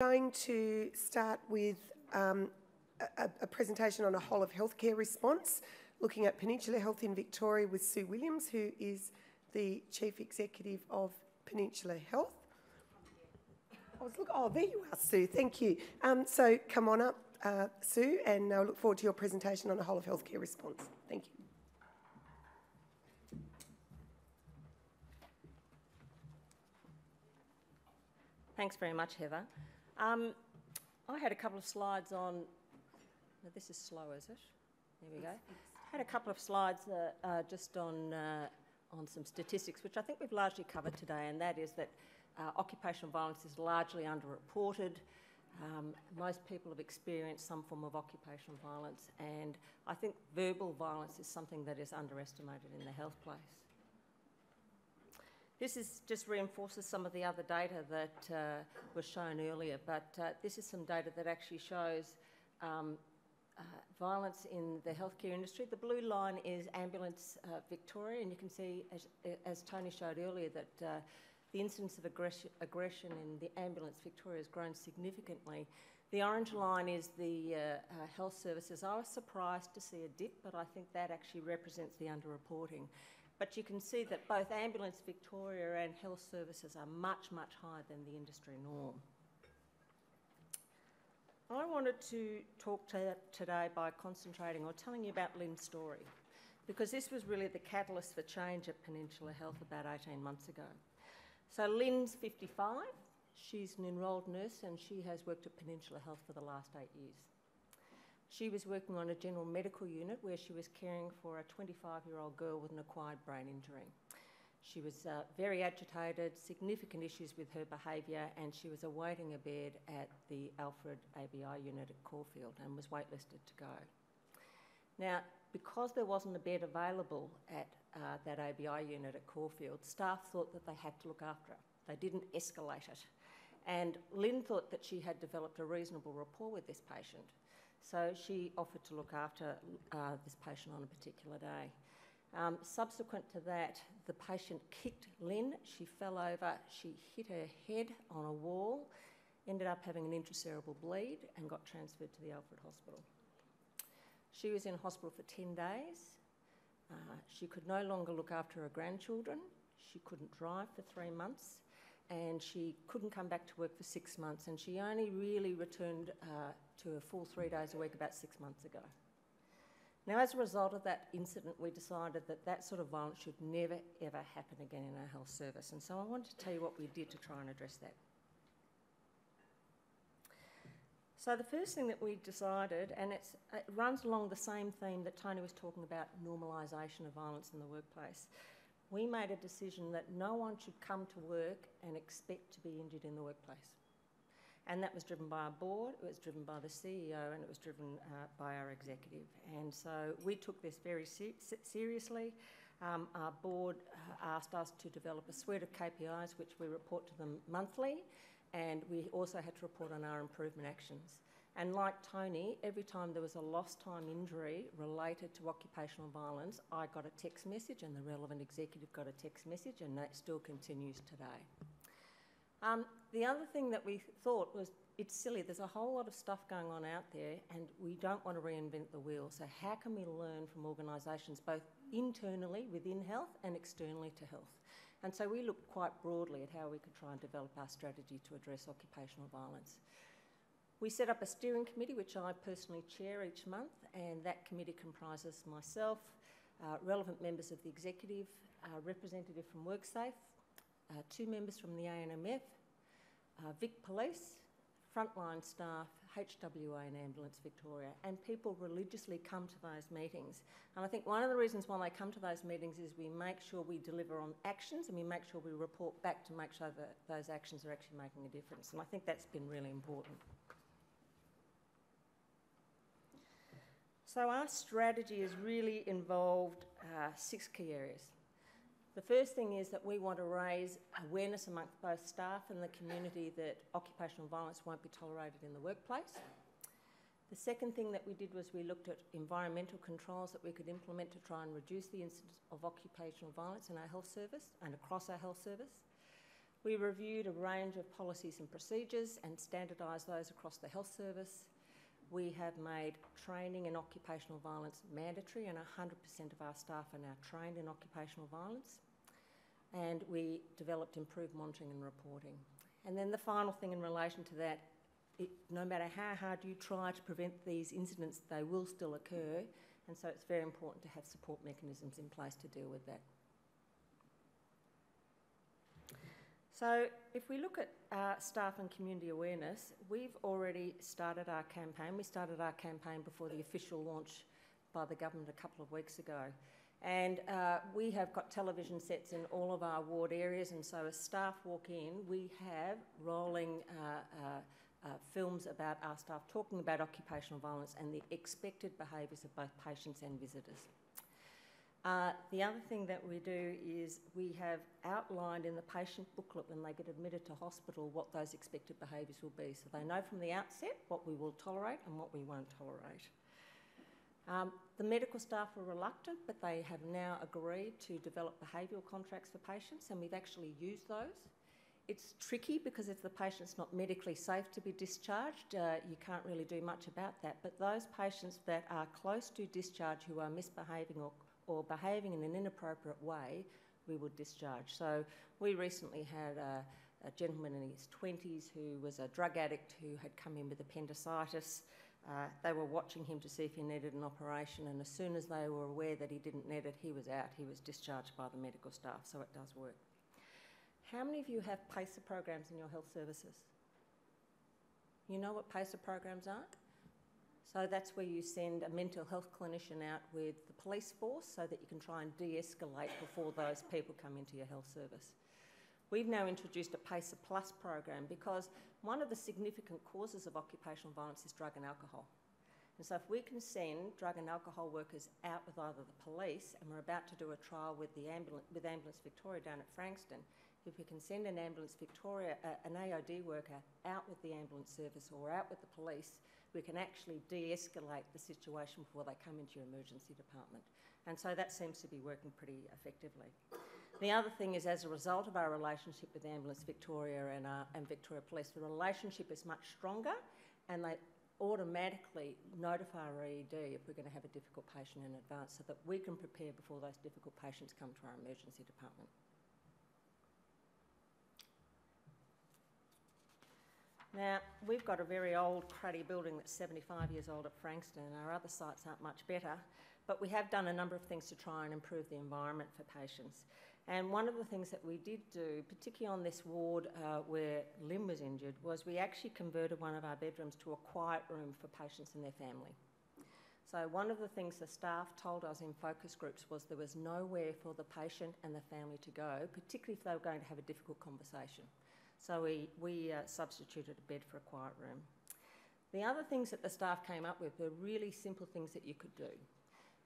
I'm going to start with a presentation on a whole of healthcare response, looking at Peninsula Health in Victoria with Sue Williams, who is the Chief Executive of Peninsula Health. Oh, there you are, Sue. Thank you. So come on up, Sue, and I look forward to your presentation on a whole of healthcare response. Thank you. Thanks very much, Heather. I had a couple of slides on. Now this is slow, is it? There we go. I had a couple of slides just on some statistics, which I think we've largely covered today, and that is that occupational violence is largely underreported. Most people have experienced some form of occupational violence, and I think verbal violence is something that is underestimated in the health place. This just reinforces some of the other data that was shown earlier, but this is some data that actually shows violence in the healthcare industry. The blue line is Ambulance Victoria, and you can see, as Tony showed earlier, that the incidence of aggression in the Ambulance Victoria has grown significantly. The orange line is the health services. I was surprised to see a dip, but I think that actually represents the underreporting. But you can see that both Ambulance Victoria and health services are much, much higher than the industry norm. I wanted to talk today by concentrating or telling you about Lynn's story, because this was really the catalyst for change at Peninsula Health about 18 months ago. So Lynn's 55, she's an enrolled nurse, and she has worked at Peninsula Health for the last 8 years. She was working on a general medical unit where she was caring for a 25-year-old girl with an acquired brain injury. She was very agitated, significant issues with her behaviour, and she was awaiting a bed at the Alfred ABI unit at Caulfield and was waitlisted to go. Now, because there wasn't a bed available at that ABI unit at Caulfield, staff thought that they had to look after her. They didn't escalate it. And Lynn thought that she had developed a reasonable rapport with this patient. So she offered to look after this patient on a particular day. Subsequent to that, the patient kicked Lynn, she fell over, she hit her head on a wall, ended up having an intracerebral bleed and got transferred to the Alfred Hospital. She was in hospital for 10 days. She could no longer look after her grandchildren. She couldn't drive for 3 months, and she couldn't come back to work for 6 months, and she only really returned to a full 3 days a week about 6 months ago. Now, as a result of that incident, we decided that that sort of violence should never, ever happen again in our health service, and so I wanted to tell you what we did to try and address that. So the first thing that we decided, and it runs along the same theme that Tony was talking about, normalisation of violence in the workplace. We made a decision that no one should come to work and expect to be injured in the workplace. And that was driven by our board, it was driven by the CEO, and it was driven by our executive. And so we took this very seriously. Our board asked us to develop a suite of KPIs, which we report to them monthly, and we also had to report on our improvement actions. And like Tony, every time there was a lost time injury related to occupational violence, I got a text message and the relevant executive got a text message, and that still continues today. The other thing that we thought was, it's silly, there's a whole lot of stuff going on out there and we don't want to reinvent the wheel. So how can we learn from organisations both internally within health and externally to health? And so we looked quite broadly at how we could try and develop our strategy to address occupational violence. We set up a steering committee, which I personally chair each month, and that committee comprises myself, relevant members of the executive, a representative from WorkSafe, 2 members from the ANMF, Vic Police, frontline staff, HWA and Ambulance Victoria, and people religiously come to those meetings. And I think one of the reasons why they come to those meetings is we make sure we deliver on actions and we make sure we report back to make sure that those actions are actually making a difference. And I think that's been really important. So our strategy has really involved 6 key areas. The first thing is that we want to raise awareness amongst both staff and the community that occupational violence won't be tolerated in the workplace. The second thing that we did was we looked at environmental controls that we could implement to try and reduce the incidence of occupational violence in our health service and across our health service. We reviewed a range of policies and procedures and standardised those across the health service. We have made training in occupational violence mandatory, and 100% of our staff are now trained in occupational violence. And we developed improved monitoring and reporting. And then the final thing in relation to that, no matter how hard you try to prevent these incidents, they will still occur, and so it's very important to have support mechanisms in place to deal with that. So if we look at staff and community awareness, we've already started our campaign. We started our campaign before the official launch by the government a couple of weeks ago. And we have got television sets in all of our ward areas, and so as staff walk in, we have rolling films about our staff talking about occupational violence and the expected behaviours of both patients and visitors. The other thing that we do is we have outlined in the patient booklet when they get admitted to hospital what those expected behaviours will be, so they know from the outset what we will tolerate and what we won't tolerate. The medical staff were reluctant, but they have now agreed to develop behavioural contracts for patients, and we've actually used those. It's tricky because if the patient's not medically safe to be discharged, you can't really do much about that, but those patients that are close to discharge who are misbehaving or behaving in an inappropriate way, we would discharge. So we recently had a gentleman in his 20s who was a drug addict who had come in with appendicitis. They were watching him to see if he needed an operation, and as soon as they were aware that he didn't need it, he was out. He was discharged by the medical staff, so it does work. How many of you have PACER programs in your health services? You know what PACER programs are? So that's where you send a mental health clinician out with the police force so that you can try and de-escalate before those people come into your health service. We've now introduced a PACER Plus program because one of the significant causes of occupational violence is drug and alcohol. And so if we can send drug and alcohol workers out with either the police, and we're about to do a trial with Ambulance Victoria down at Frankston, if we can send an Ambulance Victoria, an AOD worker out with the ambulance service or out with the police, we can actually de-escalate the situation before they come into your emergency department. And so that seems to be working pretty effectively. The other thing is, as a result of our relationship with Ambulance Victoria and Victoria Police, the relationship is much stronger, and they automatically notify our ED if we're going to have a difficult patient in advance so that we can prepare before those difficult patients come to our emergency department. Now, we've got a very old cruddy building that's 75 years old at Frankston, and our other sites aren't much better, but we have done a number of things to try and improve the environment for patients. And one of the things that we did do, particularly on this ward where Lynn was injured, was we actually converted one of our bedrooms to a quiet room for patients and their family. So one of the things the staff told us in focus groups was there was nowhere for the patient and the family to go, particularly if they were going to have a difficult conversation. So we substituted a bed for a quiet room. The other things that the staff came up with were really simple things that you could do.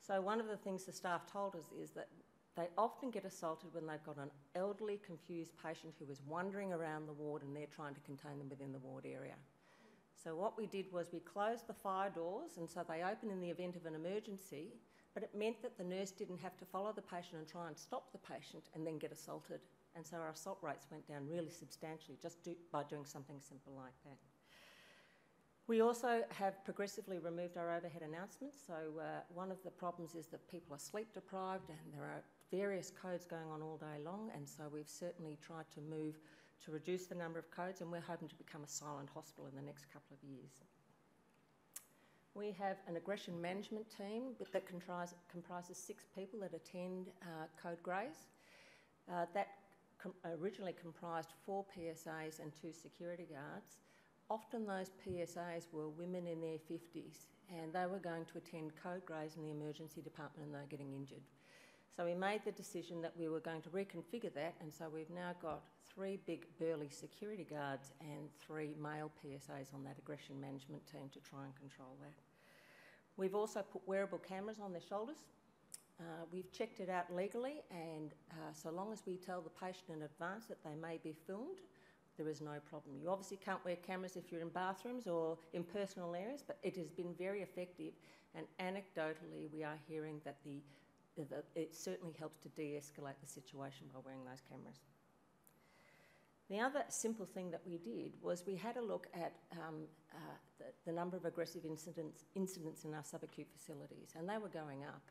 So one of the things the staff told us is that they often get assaulted when they've got an elderly, confused patient who is wandering around the ward and they're trying to contain them within the ward area. So what we did was we closed the fire doors, and so they open in the event of an emergency, but it meant that the nurse didn't have to follow the patient and try and stop the patient and then get assaulted. And so our assault rates went down really substantially just by doing something simple like that. We also have progressively removed our overhead announcements. So one of the problems is that people are sleep deprived, and there are various codes going on all day long, and so we've certainly tried to move to reduce the number of codes, and we're hoping to become a silent hospital in the next couple of years. We have an aggression management team that comprises 6 people that attend Code Greys. That originally comprised 4 PSAs and 2 security guards. Often those PSAs were women in their 50s, and they were going to attend Code Greys in the emergency department and they were getting injured. So we made the decision that we were going to reconfigure that, and so we've now got 3 big burly security guards and 3 male PSAs on that aggression management team to try and control that. We've also put wearable cameras on their shoulders. We've checked it out legally, and so long as we tell the patient in advance that they may be filmed, there is no problem. You obviously can't wear cameras if you're in bathrooms or in personal areas, but it has been very effective, and anecdotally we are hearing that it certainly helps to de-escalate the situation by wearing those cameras. The other simple thing that we did was we had a look at the number of aggressive incidents in our subacute facilities, and they were going up.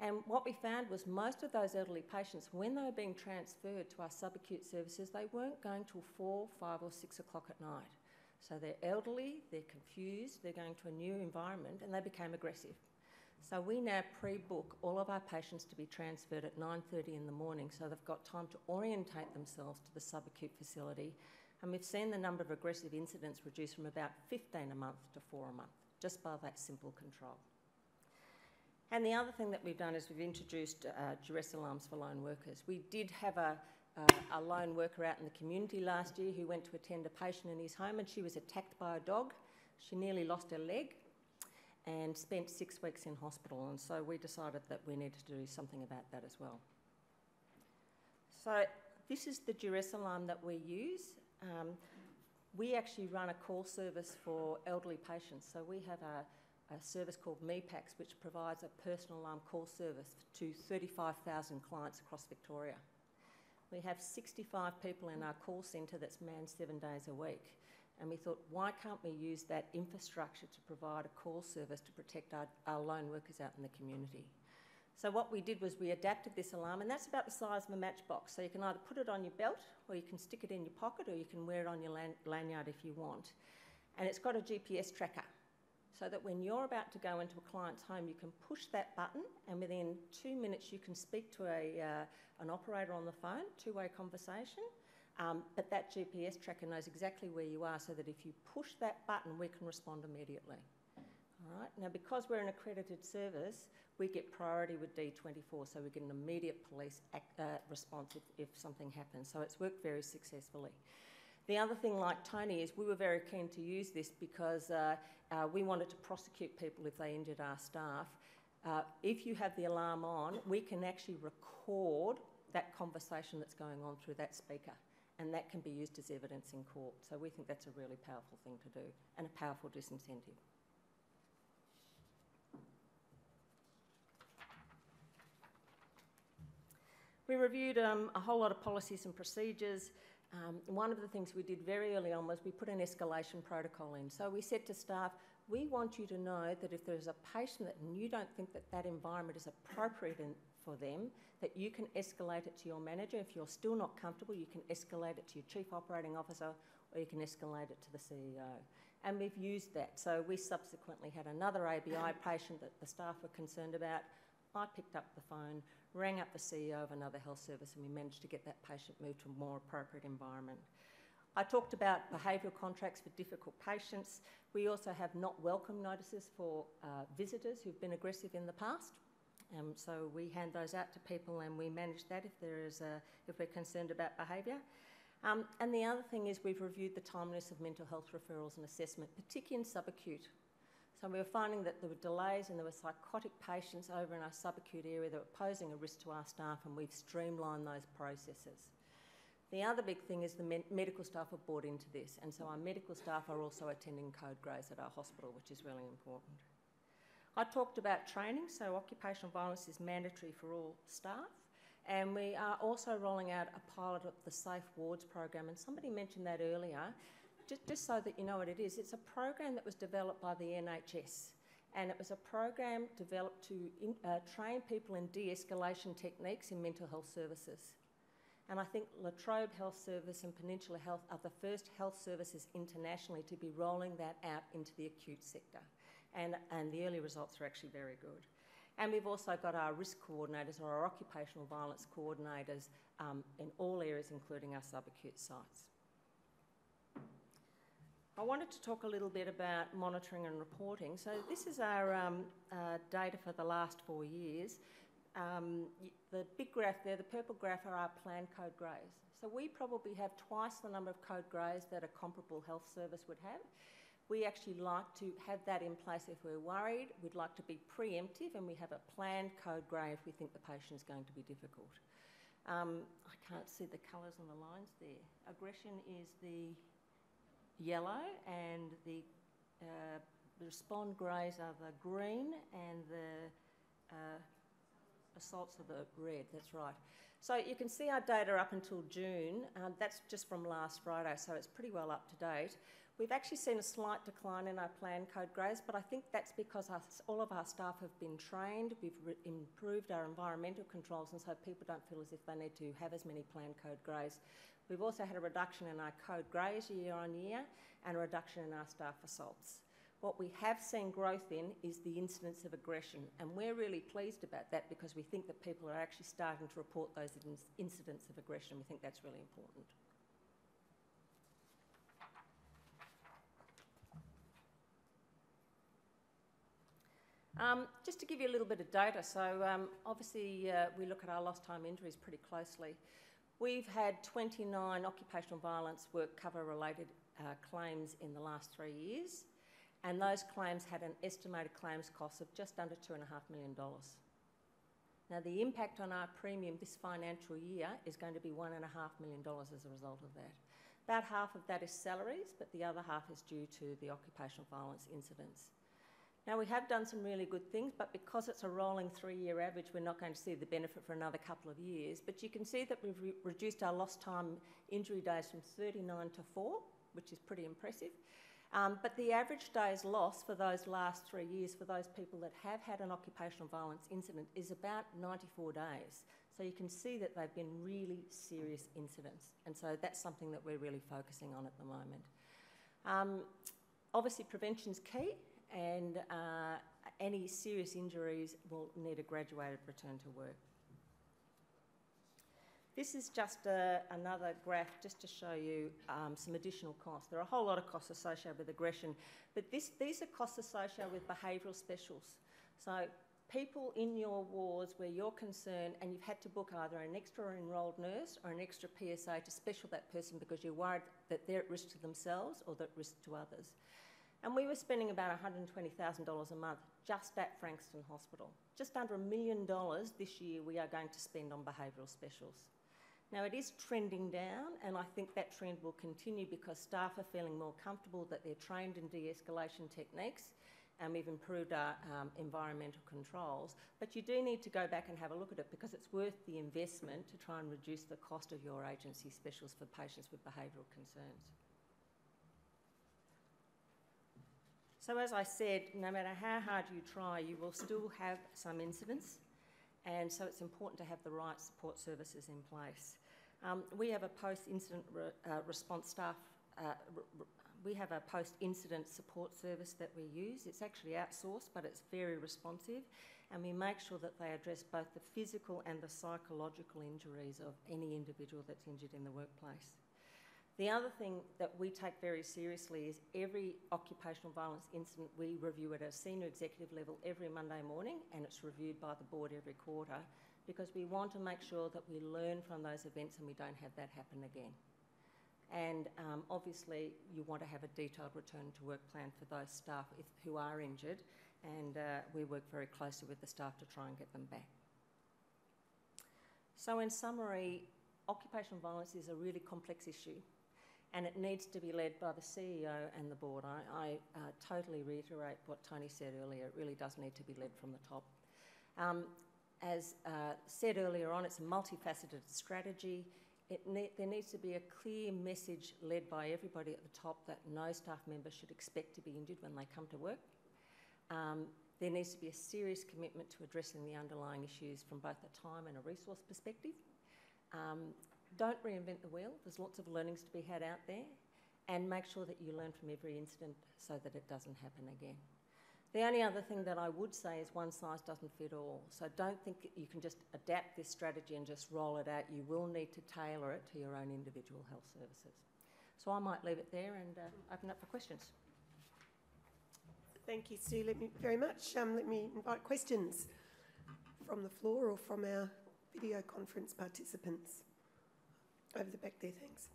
And what we found was most of those elderly patients, when they were being transferred to our subacute services, they weren't going till 4, 5 or 6 o'clock at night. So they're elderly, they're confused, they're going to a new environment, and they became aggressive. So we now pre-book all of our patients to be transferred at 9:30 in the morning, so they've got time to orientate themselves to the subacute facility. And we've seen the number of aggressive incidents reduce from about 15 a month to 4 a month, just by that simple control. And the other thing that we've done is we've introduced duress alarms for lone workers. We did have a lone worker out in the community last year who went to attend a patient in his home, and she was attacked by a dog. She nearly lost her leg and spent 6 weeks in hospital, and so we decided that we needed to do something about that as well. So this is the duress alarm that we use. We actually run a call service for elderly patients, so we have a service called MEPACS, which provides a personal alarm call service to 35,000 clients across Victoria. We have 65 people in our call centre that's manned 7 days a week. And we thought, why can't we use that infrastructure to provide a call service to protect our lone workers out in the community? So what we did was we adapted this alarm, and that's about the size of a matchbox. So you can either put it on your belt, or you can stick it in your pocket, or you can wear it on your lanyard if you want. And it's got a GPS tracker, so that when you're about to go into a client's home, you can push that button, and within 2 minutes you can speak to an operator on the phone, two-way conversation. But that GPS tracker knows exactly where you are, so that if you push that button, we can respond immediately. All right. Now, because we're an accredited service, we get priority with D24, so we get an immediate police response if something happens. So it's worked very successfully. The other thing, like Tony, is we were very keen to use this because we wanted to prosecute people if they injured our staff. If you have the alarm on, we can actually record that conversation that's going on through that speaker, and that can be used as evidence in court. So we think that's a really powerful thing to do and a powerful disincentive. We reviewed a whole lot of policies and procedures. One of the things we did very early on was we put an escalation protocol in. So we said to staff, we want you to know that if there's a patient and you don't think that that environment is appropriate for them, that you can escalate it to your manager. If you're still not comfortable, you can escalate it to your chief operating officer, or you can escalate it to the CEO. And we've used that. So we subsequently had another ABI patient that the staff were concerned about. I picked up the phone, rang up the CEO of another health service, and we managed to get that patient moved to a more appropriate environment. I talked about behavioural contracts for difficult patients. We also have not welcome notices for visitors who've been aggressive in the past. So we hand those out to people, and we manage that if we're concerned about behaviour. And the other thing is we've reviewed the timeliness of mental health referrals and assessment, particularly in subacute. So we were finding that there were delays and there were psychotic patients over in our subacute area that were posing a risk to our staff, and we've streamlined those processes. The other big thing is the medical staff are bought into this, and so our medical staff are also attending code greys at our hospital, which is really important. I talked about training, so occupational violence is mandatory for all staff, and we are also rolling out a pilot of the Safe Wards program, and somebody mentioned that earlier. Just so that you know what it is, it's a program that was developed by the NHS, and it was a program developed to train people in de-escalation techniques in mental health services. And I think La Trobe Health Service and Peninsula Health are the first health services internationally to be rolling that out into the acute sector. And the early results are actually very good. And we've also got our risk coordinators, or our occupational violence coordinators, in all areas, including our subacute sites. I wanted to talk a little bit about monitoring and reporting. So this is our data for the last 4 years. The big graph there, the purple graph, are our planned code greys. So we probably have twice the number of code greys that a comparable health service would have. We actually like to have that in place if we're worried. We'd like to be preemptive, and we have a planned code grey if we think the patient is going to be difficult. I can't see the colours on the lines there. Aggression is the yellow, and the respond greys are the green, and the Assaults are the red, that's right. So you can see our data up until June. That's just from last Friday, so it's pretty well up to date. We've actually seen a slight decline in our plan code greys, but I think that's because all of our staff have been trained. We've improved our environmental controls, and so people don't feel as if they need to have as many plan code greys. We've also had a reduction in our code greys year on year and a reduction in our staff assaults. What we have seen growth in is the incidence of aggression, and we're really pleased about that because we think that people are actually starting to report those incidents of aggression. We think that's really important. Just to give you a little bit of data, so obviously we look at our lost time injuries pretty closely. We've had 29 occupational violence work cover related claims in the last 3 years, and those claims had an estimated claims cost of just under $2.5 million. Now the impact on our premium this financial year is going to be $1.5 million as a result of that. About half of that is salaries, but the other half is due to the occupational violence incidents. Now, we have done some really good things, but because it's a rolling 3-year average, we're not going to see the benefit for another couple of years. But you can see that we've reduced our lost time injury days from 39 to 4, which is pretty impressive. But the average days lost for those last 3 years for those people that have had an occupational violence incident is about 94 days. So you can see that they've been really serious incidents. And so that's something that we're really focusing on at the moment. Obviously, prevention's key. And any serious injuries will need a graduated return to work. This is just another graph just to show you some additional costs. There are a whole lot of costs associated with aggression, but these are costs associated with behavioural specials. So people in your wards where you're concerned and you've had to book either an extra enrolled nurse or an extra PSA to special that person because you're worried that they're at risk to themselves or they're at risk to others. And we were spending about $120,000 a month just at Frankston Hospital. Just under $1 million this year we are going to spend on behavioural specials. Now it is trending down, and I think that trend will continue because staff are feeling more comfortable that they're trained in de-escalation techniques, and we've improved our environmental controls. But you do need to go back and have a look at it because it's worth the investment to try and reduce the cost of your agency specials for patients with behavioural concerns. So as I said, no matter how hard you try, you will still have some incidents, and so it's important to have the right support services in place. We have a post-incident response staff, we have a post-incident support service that we use. It's actually outsourced, but it's very responsive, and we make sure that they address both the physical and the psychological injuries of any individual that's injured in the workplace. The other thing that we take very seriously is every occupational violence incident we review at a senior executive level every Monday morning, and it's reviewed by the board every quarter because we want to make sure that we learn from those events and we don't have that happen again. And obviously you want to have a detailed return to work plan for those staff who are injured, and we work very closely with the staff to try and get them back. So in summary, occupational violence is a really complex issue, and it needs to be led by the CEO and the board. I totally reiterate what Tony said earlier. It really does need to be led from the top. As said earlier on, it's a multifaceted strategy. There needs to be a clear message led by everybody at the top that no staff member should expect to be injured when they come to work. There needs to be a serious commitment to addressing the underlying issues from both a time and a resource perspective. Don't reinvent the wheel. There's lots of learnings to be had out there, and make sure that you learn from every incident so that it doesn't happen again. The only other thing that I would say is one size doesn't fit all. So don't think that you can just adapt this strategy and just roll it out. You will need to tailor it to your own individual health services. So I might leave it there and open up for questions. Thank you, Sue, very much. Let me invite questions from the floor or from our video conference participants. Over the back there, thanks.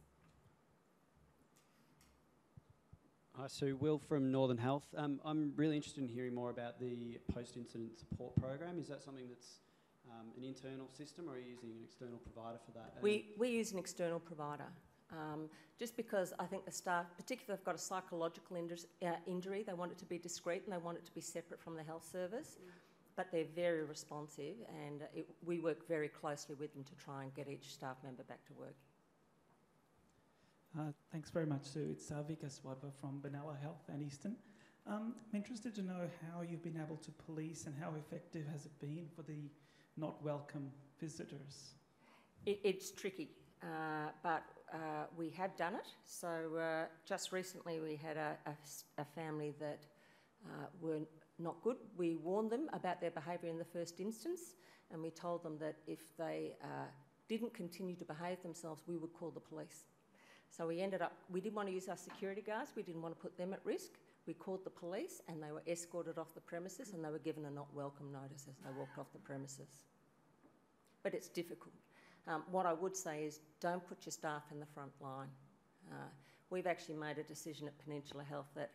Hi, Sue. Will from Northern Health. I'm really interested in hearing more about the post-incident support program. Is that something that's an internal system, or are you using an external provider for that? We use an external provider, just because I think the staff, particularly if they've got a psychological injury, they want it to be discreet and they want it to be separate from the health service. but they're very responsive, and we work very closely with them to try and get each staff member back to work. Thanks very much, Sue. It's Vika Swadva from Benalla Health and Eastern. I'm interested to know how you've been able to police and how effective has it been for the not welcome visitors? It's tricky, but we have done it. So just recently we had a family that were not good. We warned them about their behaviour in the first instance, and we told them that if they didn't continue to behave themselves, we would call the police. So we didn't want to use our security guards, we didn't want to put them at risk. We called the police and they were escorted off the premises, and they were given a not welcome notice as they walked off the premises. But it's difficult. What I would say is don't put your staff in the front line. We've actually made a decision at Peninsula Health that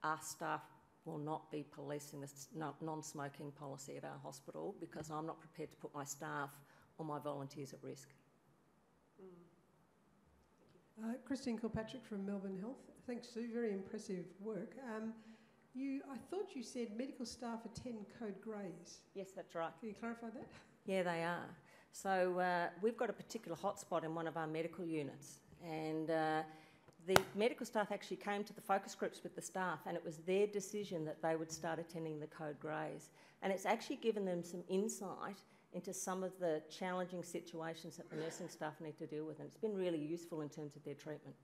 our staff will not be policing the non-smoking policy at our hospital, because I'm not prepared to put my staff or my volunteers at risk. Christine Kilpatrick from Melbourne Health. Thanks, Sue. Very impressive work. I thought you said medical staff attend code greys. Yes, that's right. Can you clarify that? Yeah, they are. So we've got a particular hotspot in one of our medical units, and the medical staff actually came to the focus groups with the staff, and it was their decision that they would start attending the code greys. And it's actually given them some insight into some of the challenging situations that the nursing staff need to deal with, and it's been really useful in terms of their treatment.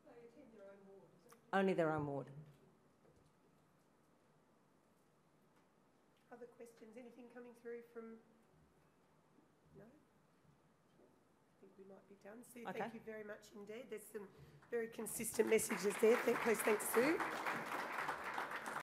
They attend their own ward, is it? Only their own ward. Other questions? Anything coming through from... No? I think we might be done. Sue, Okay. Thank you very much indeed. There's some very consistent messages there. Please, thanks, Sue.